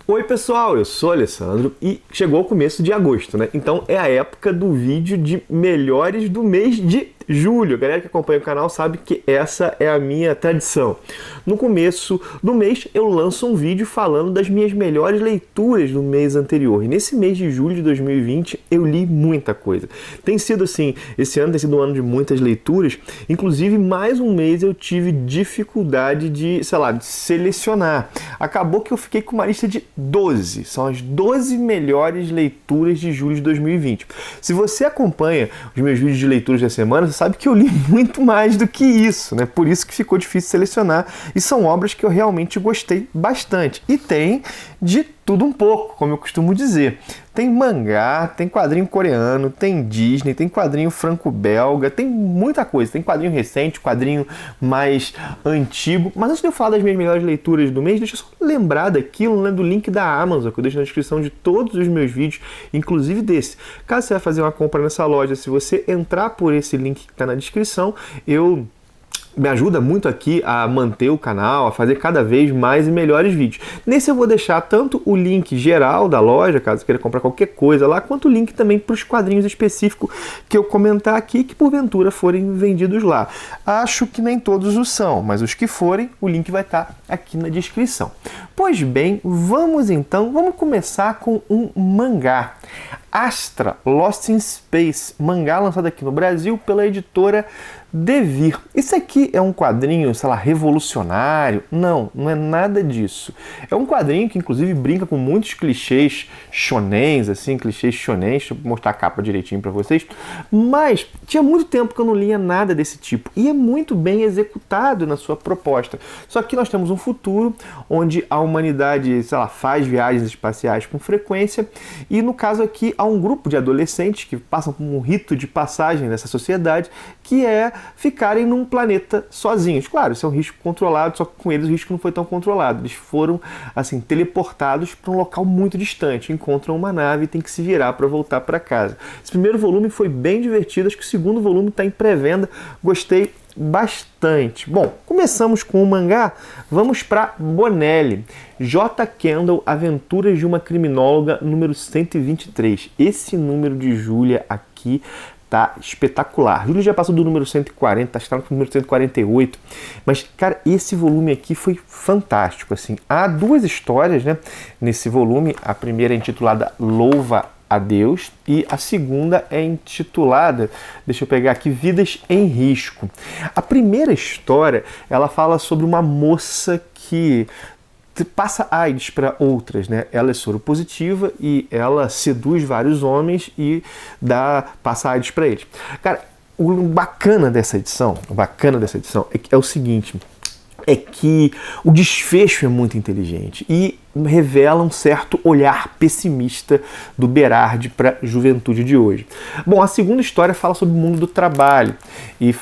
Oi pessoal, eu sou o Alessandro e chegou o começo de agosto, né? Então é a época do vídeo de melhores do mês de julho. A galera que acompanha o canal sabe que essa é a minha tradição. No começo do mês eu lanço um vídeo falando das minhas melhores leituras do mês anterior. E nesse mês de julho de 2020 eu li muita coisa. Tem sido assim, esse ano tem sido um ano de muitas leituras. Inclusive mais um mês eu tive dificuldade de, sei lá, de selecionar. Acabou que eu fiquei com uma lista de 12. São as 12 melhores leituras de julho de 2020. Se você acompanha os meus vídeos de leituras da semana, você sabe que eu li muito mais do que isso, né? Por isso que ficou difícil selecionar. E são obras que eu realmente gostei bastante. E tem de tudo um pouco, como eu costumo dizer. Tem mangá, tem quadrinho coreano, tem Disney, tem quadrinho franco-belga, tem muita coisa. Tem quadrinho recente, quadrinho mais antigo. Mas antes de eu falar das minhas melhores leituras do mês, deixa eu só lembrar daquilo, né, do link da Amazon, que eu deixo na descrição de todos os meus vídeos, inclusive desse. Caso você vai fazer uma compra nessa loja, se você entrar por esse link que está na descrição, me ajuda muito aqui a manter o canal, a fazer cada vez mais e melhores vídeos. Nesse eu vou deixar tanto o link geral da loja, caso você queira comprar qualquer coisa lá, quanto o link também para os quadrinhos específicos que eu comentar aqui, que porventura forem vendidos lá. Acho que nem todos o são, mas os que forem, o link vai estar aqui na descrição. Pois bem, vamos começar com um mangá. Astra, Lost in Space, mangá lançado aqui no Brasil pela editora Devir. Isso aqui é um quadrinho, sei lá, revolucionário? Não, não é nada disso. É um quadrinho que inclusive brinca com muitos clichês shonens, assim, clichês shonens. Deixa eu mostrar a capa direitinho para vocês. Mas tinha muito tempo que eu não lia nada desse tipo. E é muito bem executado na sua proposta. Só que nós temos um futuro onde a humanidade, sei lá, faz viagens espaciais com frequência. E no caso aqui há um grupo de adolescentes que passam por um rito de passagem nessa sociedade, que é ficarem num planeta sozinhos. Claro, isso é um risco controlado, só que com eles o risco não foi tão controlado. Eles foram, assim, teleportados para um local muito distante, encontram uma nave e tem que se virar para voltar para casa. Esse primeiro volume foi bem divertido, acho que o segundo volume está em pré-venda, gostei bastante. Bom, começamos com o mangá, vamos para Bonelli. J. Kendall, Aventuras de uma Criminóloga, número 123. Esse número de Júlia aqui tá espetacular. Júlia já passou do número 140, está no número 148, mas, cara, esse volume aqui foi fantástico, assim. Há duas histórias, né, nesse volume. A primeira é intitulada Louva a Deus e a segunda é intitulada, deixa eu pegar aqui, Vidas em Risco. A primeira história, ela fala sobre uma moça que passa AIDS para outras, né? Ela é soropositiva e ela seduz vários homens e passa AIDS para eles. Cara, o bacana dessa edição é o seguinte, é que o desfecho é muito inteligente e revela um certo olhar pessimista do Berardi para a juventude de hoje. Bom, a segunda história fala sobre o mundo do trabalho e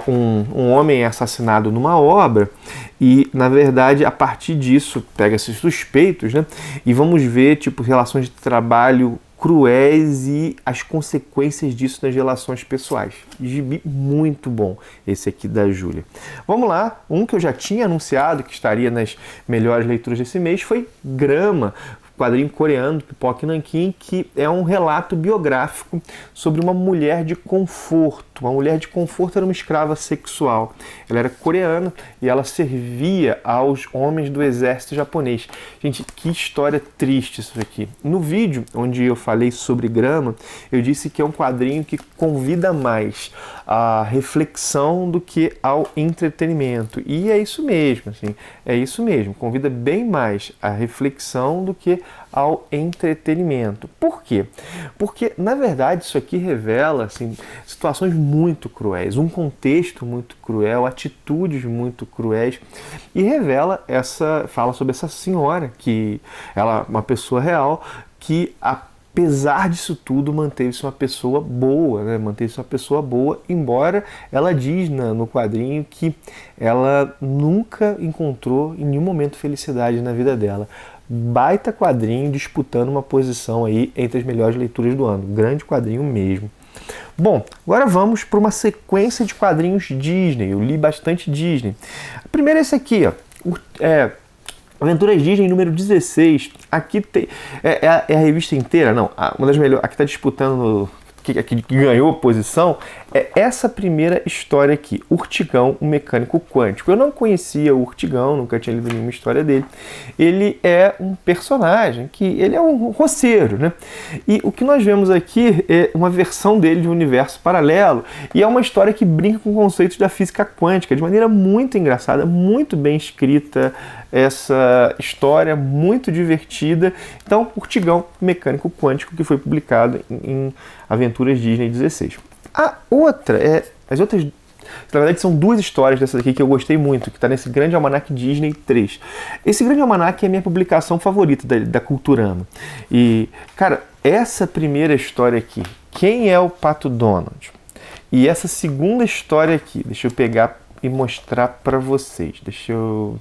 um homem é assassinado numa obra e, na verdade, a partir disso pega-se suspeitos, né? E vamos ver, tipo, relações de trabalho cruéis e as consequências disso nas relações pessoais. Gibi muito bom esse aqui da Júlia. Vamos lá, um que eu já tinha anunciado que estaria nas melhores leituras desse mês foi Grama, quadrinho coreano do Pipoca Nankin, que é um relato biográfico sobre uma mulher de conforto. Uma mulher de conforto era uma escrava sexual. Ela era coreana e ela servia aos homens do exército japonês. Gente, que história triste isso aqui. No vídeo onde eu falei sobre Grama, eu disse que é um quadrinho que convida mais à reflexão do que ao entretenimento. E é isso mesmo, assim, é isso mesmo. Convida bem mais à reflexão do que ao entretenimento. Por quê? Porque, na verdade, isso aqui revela, assim, situações muito cruéis, um contexto muito cruel, atitudes muito cruéis, e fala sobre essa senhora, que ela é uma pessoa real, que apesar disso tudo, manteve-se uma pessoa boa, né? Manteve-se uma pessoa boa, embora ela diz no quadrinho que ela nunca encontrou em nenhum momento felicidade na vida dela. Baita quadrinho disputando uma posição aí entre as melhores leituras do ano. Grande quadrinho mesmo. Bom, agora vamos para uma sequência de quadrinhos Disney. Eu li bastante Disney. A primeira é esse aqui, ó. Aventuras Disney número 16. Aqui tem. É a revista inteira? Não. Uma das melhores. Aqui está disputando. Que ganhou posição é essa primeira história aqui, Urtigão, o Mecânico Quântico. Eu não conhecia o Urtigão, nunca tinha lido nenhuma história dele. Ele é um personagem que ele é um roceiro, né? E o que nós vemos aqui é uma versão dele de um universo paralelo e é uma história que brinca com conceitos da física quântica de maneira muito engraçada, muito bem escrita. Essa história muito divertida. Então, Urtigão, Mecânico Quântico, que foi publicado em Aventuras Disney 16. As outras, na verdade, são duas histórias dessas aqui que eu gostei muito, que está nesse Grande Almanac Disney 3. Esse Grande Almanac é a minha publicação favorita da Culturama. E, cara, essa primeira história aqui, Quem é o Pato Donald? E essa segunda história aqui, deixa eu pegar e mostrar para vocês. Deixa eu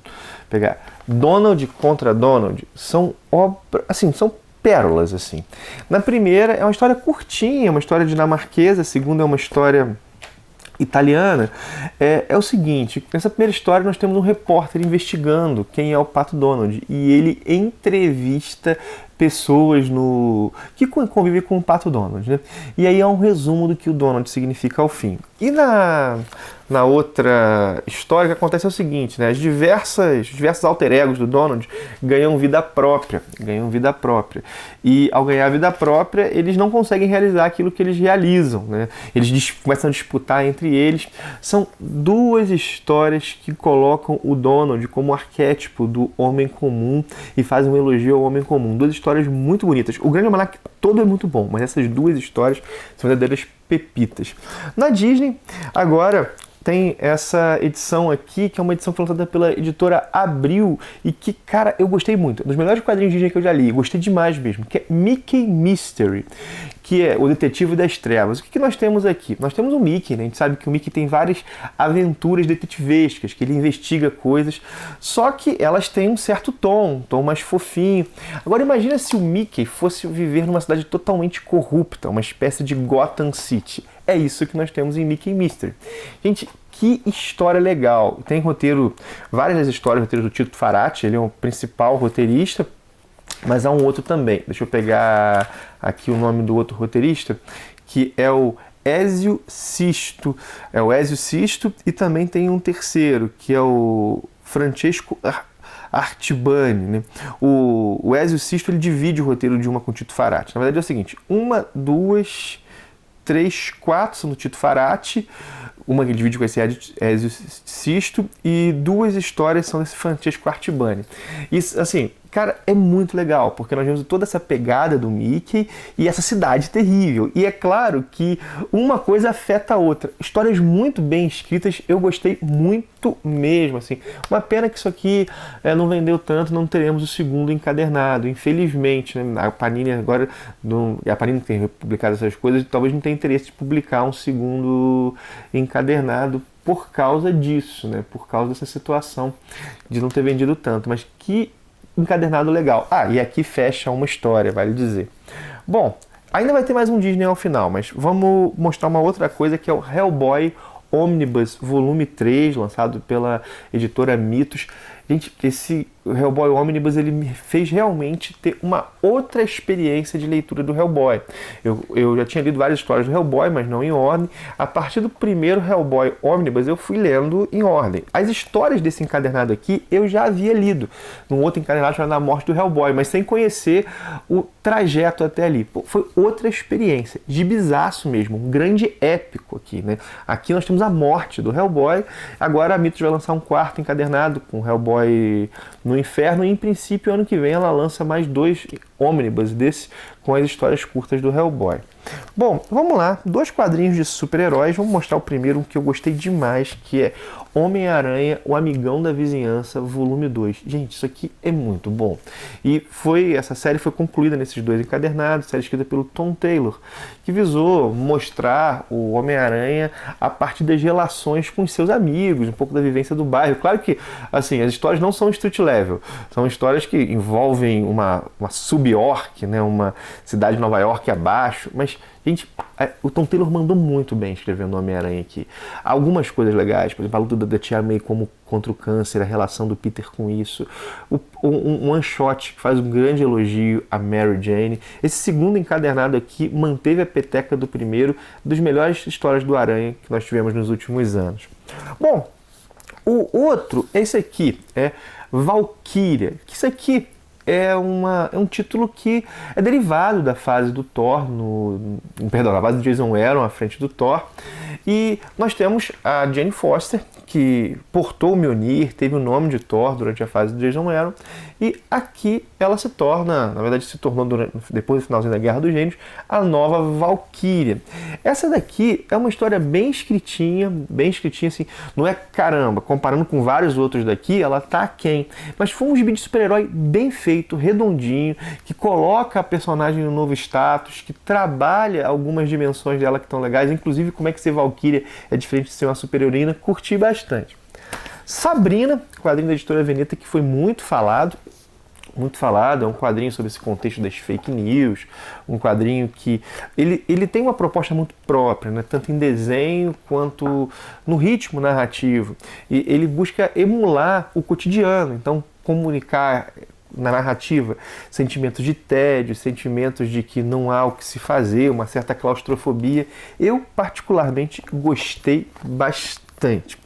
pegar. Donald contra Donald são são pérolas assim. Na primeira é uma história curtinha, uma história dinamarquesa, a segunda é uma história italiana. É o seguinte, nessa primeira história nós temos um repórter investigando quem é o Pato Donald e ele entrevista pessoas que convivem com o Pato Donald, né? E aí é um resumo do que o Donald significa ao fim. E na outra história, o que acontece é o seguinte, né? Os diversos alter egos do Donald ganham vida própria. E ao ganhar vida própria, eles não conseguem realizar aquilo que eles realizam, né? Eles começam a disputar entre eles. São duas histórias que colocam o Donald como arquétipo do homem comum e fazem um elogio ao homem comum. Duas histórias muito bonitas. O Grande Almanac todo é muito bom, mas essas duas histórias são verdadeiras pepitas. Na Disney, agora tem essa edição aqui, que é uma edição lançada pela editora Abril e que, cara, eu gostei muito. Um dos melhores quadrinhos Disney que eu já li, gostei demais mesmo, que é Mickey Mystery, que é o Detetive das Trevas. O que nós temos aqui? Nós temos o Mickey, né? A gente sabe que o Mickey tem várias aventuras detetivescas, que ele investiga coisas, só que elas têm um certo um tom mais fofinho. Agora imagina se o Mickey fosse viver numa cidade totalmente corrupta, uma espécie de Gotham City. É isso que nós temos em Mickey Mystery. Gente, que história legal. Tem várias das histórias, roteiros do Tito Farati, ele é o principal roteirista, mas há um outro também. Deixa eu pegar aqui o nome do outro roteirista, que é o Ezio Sisto. É o Ezio Sisto e também tem um terceiro, que é o Francesco Artibani, né? O Ezio Sisto, ele divide o roteiro de uma com o Tito Farati. Na verdade é o seguinte, 1, 2, 3, 4 são do Tito Farati, uma que ele divide com esse Ezio Sisto e 2 histórias são desse Francesco Artibani. Isso, assim, cara, é muito legal, porque nós vemos toda essa pegada do Mickey e essa cidade terrível. E é claro que uma coisa afeta a outra. Histórias muito bem escritas, eu gostei muito mesmo, assim. Uma pena que isso aqui não vendeu tanto, não teremos o segundo encadernado, infelizmente, né? A Panini agora, a Panini tem publicado essas coisas, talvez não tenha interesse de publicar um segundo encadernado por causa disso, né? Por causa dessa situação de não ter vendido tanto. Mas que encadernado legal. E aqui fecha uma história, vale dizer. Bom, ainda vai ter mais um Disney ao final, mas vamos mostrar uma outra coisa que é o Hellboy Omnibus Volume 3, lançado pela editora Mitos. Gente, esse Hellboy Omnibus, ele me fez realmente ter uma outra experiência de leitura do Hellboy. Eu já tinha lido várias histórias do Hellboy, mas não em ordem. A partir do primeiro Hellboy Omnibus, eu fui lendo em ordem. As histórias desse encadernado aqui, eu já havia lido num outro encadernado chamado A Morte do Hellboy, mas sem conhecer o trajeto até ali. Foi outra experiência, gibizaço mesmo, um grande épico aqui, né? Aqui nós temos a morte do Hellboy, agora a Mitos vai lançar um quarto encadernado com Hellboy no Inferno e em princípio ano que vem ela lança mais 2 ônibus desse com as histórias curtas do Hellboy. Bom, vamos lá, 2 quadrinhos de super-heróis, vamos mostrar o primeiro que eu gostei demais, que é Homem-Aranha, o Amigão da Vizinhança, volume 2. Gente, isso aqui é muito bom. E essa série foi concluída nesses 2 encadernados, série escrita pelo Tom Taylor, que visou mostrar o Homem-Aranha a partir das relações com os seus amigos, um pouco da vivência do bairro. Claro que, assim, as histórias não são street level, são histórias que envolvem uma sub-York, né, uma cidade de Nova York abaixo, mas mas, gente, o Tom Taylor mandou muito bem escrevendo o Homem-Aranha aqui. Algumas coisas legais, por exemplo, a luta da Tia May contra o câncer, a relação do Peter com isso. Um one-shot que faz um grande elogio a Mary Jane. Esse segundo encadernado aqui manteve a peteca do primeiro, das melhores histórias do Aranha que nós tivemos nos últimos anos. Bom, o outro, esse aqui, é Valkyria. Isso aqui é um título que é derivado da fase do Thor, perdão, da fase do Jason Aaron à frente do Thor. E nós temos a Jane Foster, que portou o Mjolnir, teve o nome de Thor durante a fase do Jason Aaron, e aqui ela se torna, na verdade se tornou depois do finalzinho da Guerra dos Gênios, a nova Valkyria. Essa daqui é uma história bem escritinha assim, não é caramba, comparando com vários outros daqui, ela tá aquém, mas foi um gibi de super-herói bem feito, redondinho, que coloca a personagem no novo status, que trabalha algumas dimensões dela que estão legais, inclusive como é que ser Valkyria é diferente de ser uma super-heroína, curti bastante. Sabrina, quadrinho da editora Veneta que foi muito falado, é um quadrinho sobre esse contexto das fake news, um quadrinho que ele tem uma proposta muito própria, né? Tanto em desenho quanto no ritmo narrativo, e ele busca emular o cotidiano, então comunicar na narrativa sentimentos de tédio, sentimentos de que não há o que se fazer, uma certa claustrofobia. Eu particularmente gostei bastante.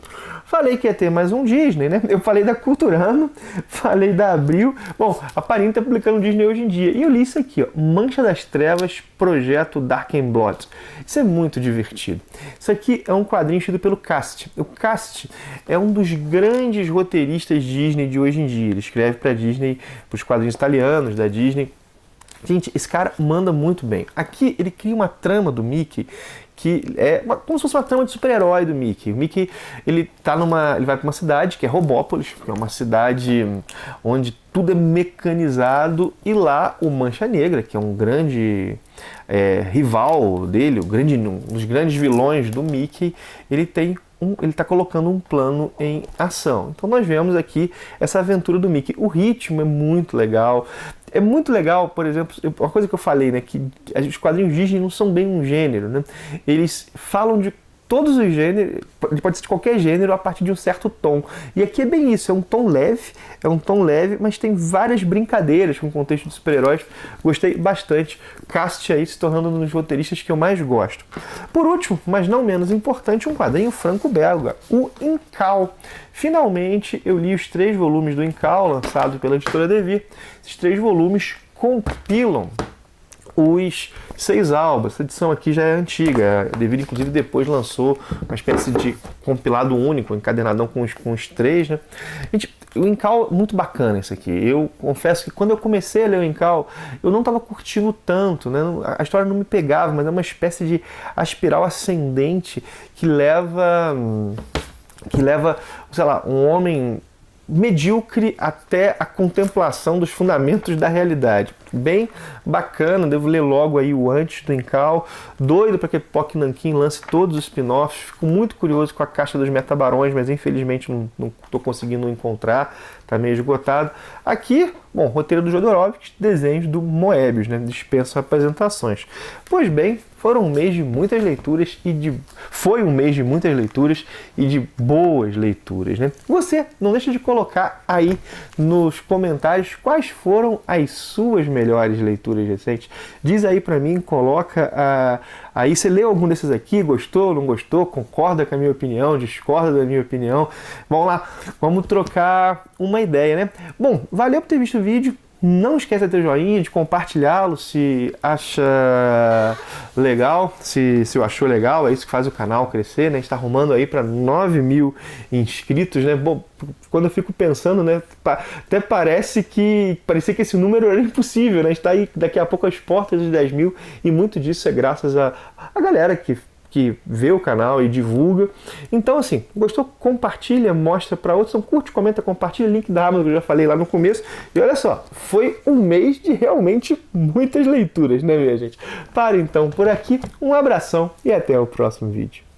Falei que ia ter mais um Disney, né? Eu falei da Culturama, falei da Abril. Bom, a Panini está publicando Disney hoje em dia. E eu li isso aqui, ó, Mancha das Trevas, Projeto Dark and Blood. Isso é muito divertido. Isso aqui é um quadrinho escrito pelo Cast. O Cast é um dos grandes roteiristas Disney de hoje em dia. Ele escreve para Disney, para os quadrinhos italianos da Disney. Gente, esse cara manda muito bem. Aqui ele cria uma trama do Mickey que é como se fosse uma trama de super-herói do Mickey. O Mickey ele vai para uma cidade que é Robópolis, que é uma cidade onde tudo é mecanizado, e lá o Mancha Negra, que é um grande rival dele, um dos grandes vilões do Mickey, ele está colocando um plano em ação. Então nós vemos aqui essa aventura do Mickey. O ritmo é muito legal. É muito legal, por exemplo, uma coisa que eu falei, né, que os quadrinhos Disney não são bem um gênero, né? Eles falam de todos os gêneros, pode ser de qualquer gênero a partir de um certo tom. E aqui é bem isso, é um tom leve, mas tem várias brincadeiras com o contexto de super-heróis. Gostei bastante. Cast aí se tornando um dos roteiristas que eu mais gosto. Por último, mas não menos importante, um quadrinho franco-belga, o Incal. Finalmente eu li os 3 volumes do Incal, lançado pela editora Devir. Esses 3 volumes compilam os 6 álbuns. Essa edição aqui já é antiga. A Devir, inclusive, depois lançou uma espécie de compilado único, encadernadão com os 3, né? Gente, o Incal é muito bacana esse aqui. Eu confesso que quando eu comecei a ler o Incal, eu não estava curtindo tanto, né? A história não me pegava, mas é uma espécie de espiral ascendente que leva, sei lá, um homem medíocre até a contemplação dos fundamentos da realidade. Bem bacana, devo ler logo aí o antes do Incal. Doido para que Pock Nankin lance todos os spin-offs. Fico muito curioso com a Caixa dos Metabarões, mas infelizmente não estou conseguindo encontrar, está meio esgotado. Aqui, bom, roteiro do Jodorowsky, desenhos do Moebius, né? Dispenso apresentações. Pois bem, foi um mês de muitas leituras e de boas leituras, né? Você não deixa de colocar aí nos comentários quais foram as suas melhores leituras recentes. Diz aí pra mim, coloca aí, você leu algum desses aqui, gostou, não gostou, concorda com a minha opinião, discorda da minha opinião? Vamos lá, vamos trocar uma ideia, né? Bom, valeu por ter visto o vídeo. Não esqueça de ter joinha, de compartilhá-lo se acha legal, se achou legal, é isso que faz o canal crescer, né? A gente está arrumando aí para 9.000 inscritos, né? Bom, quando eu fico pensando, né? Até parecia que esse número era impossível, né? A gente está aí daqui a pouco às portas dos 10.000 e muito disso é graças a galera que vê o canal e divulga. Então, assim, gostou? Compartilha, mostra para outros. Então, curte, comenta, compartilha. Link da Amazon que eu já falei lá no começo. E olha só, foi um mês de realmente muitas leituras, né, minha gente? Para então por aqui. Um abração e até o próximo vídeo.